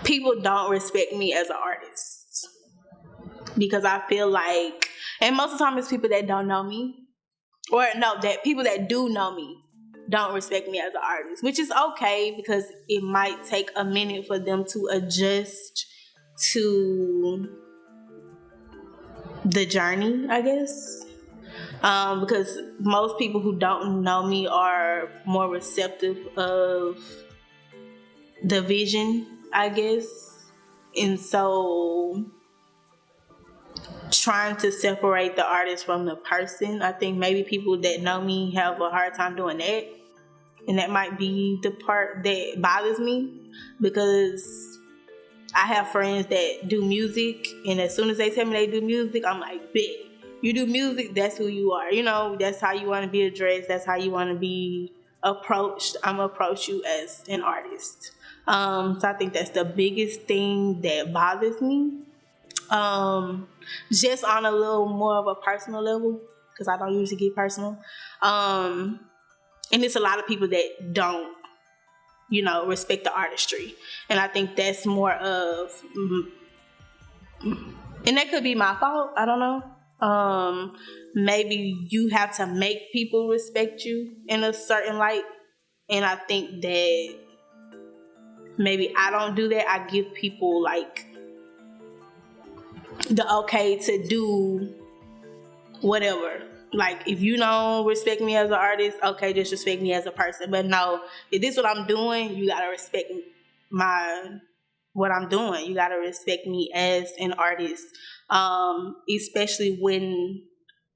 people don't respect me as an artist because I feel like, and most of the time it's people that don't know me, or no, that people that do know me don't respect me as an artist, which is okay because it might take a minute for them to adjust to the journey, I guess. Because most people who don't know me are more receptive of the vision, I guess. And so trying to separate the artist from the person, I think maybe people that know me have a hard time doing that. And that might be the part that bothers me, because I have friends that do music, and as soon as they tell me they do music, I'm like, bet. You do music, that's who you are. You know, that's how you want to be addressed. That's how you want to be approached. I'm going to approach you as an artist. So I think that's the biggest thing that bothers me. Just on a little more of a personal level, because I don't usually get personal. And it's a lot of people that don't, you know, respect the artistry. And I think that's more of, and that could be my fault, I don't know. Maybe you have to make people respect you in a certain light. And I think that maybe I don't do that. I give people like the okay to do whatever. Like, if you don't respect me as an artist, okay, just respect me as a person. But no, if this is what I'm doing, you gotta respect what I'm doing. You gotta respect me as an artist. Especially when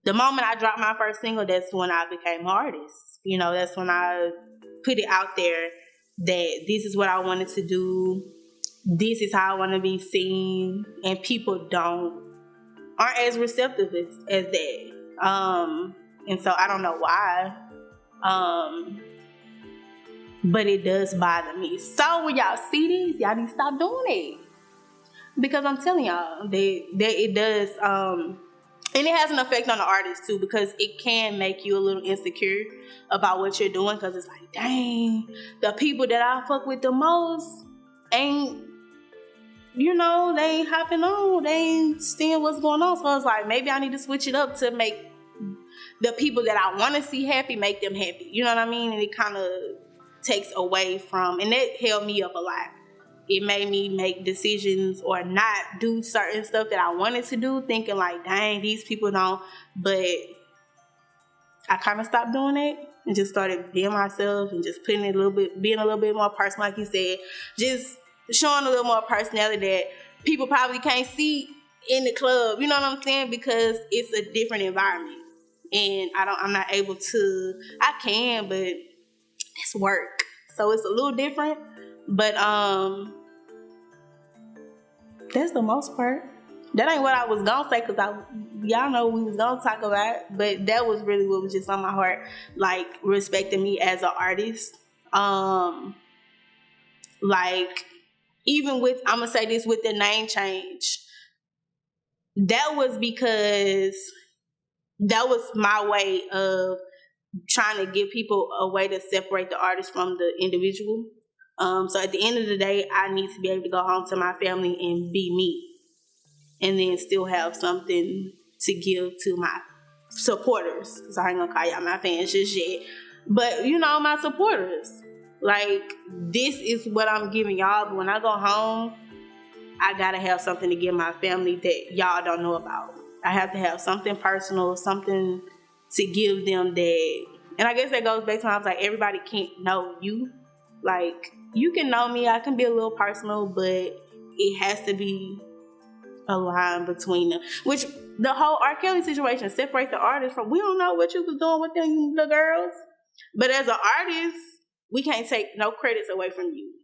the moment I dropped my first single, that's when I became an artist. You know, that's when I put it out there that this is what I wanted to do. This is how I want to be seen. And people aren't as receptive as that. And so I don't know why. But it does bother me. So when y'all see this, y'all need to stop doing it. Because I'm telling y'all that it does, and it has an effect on the artist too, because it can make you a little insecure about what you're doing, because it's like, dang, the people that I fuck with the most ain't, you know, they ain't hopping on, they ain't seeing what's going on. So it's like, maybe I need to switch it up to make the people that I want to see happy, make them happy. You know what I mean? And it kind of takes away from, and that held me up a lot. It made me make decisions or not do certain stuff that I wanted to do, thinking like, dang, these people don't. But I kind of stopped doing it and just started being myself and just being a little bit more personal, like you said, just showing a little more personality that people probably can't see in the club. You know what I'm saying? Because it's a different environment, and I'm not able to. I can, but it's work, so it's a little different. But that's the most part. That ain't what I was gonna say, because y'all know we was gonna talk about, but that was really what was just on my heart, like respecting me as an artist. Like, even with, I'm gonna say this, with the name change, that was because that was my way of trying to give people a way to separate the artist from the individual. So at the end of the day, I need to be able to go home to my family and be me, and then still have something to give to my supporters. Because I ain't gonna call y'all my fans just yet, but you know, my supporters. Like, this is what I'm giving y'all. But when I go home, I gotta have something to give my family that y'all don't know about. I have to have something personal, something to give them that. And I guess that goes back to when I was like, everybody can't know you. Like, you can know me, I can be a little personal, but it has to be a line between them. Which, the whole R. Kelly situation, separate the artist from, we don't know what you was doing with them, the girls. But as an artist, we can't take no credits away from you.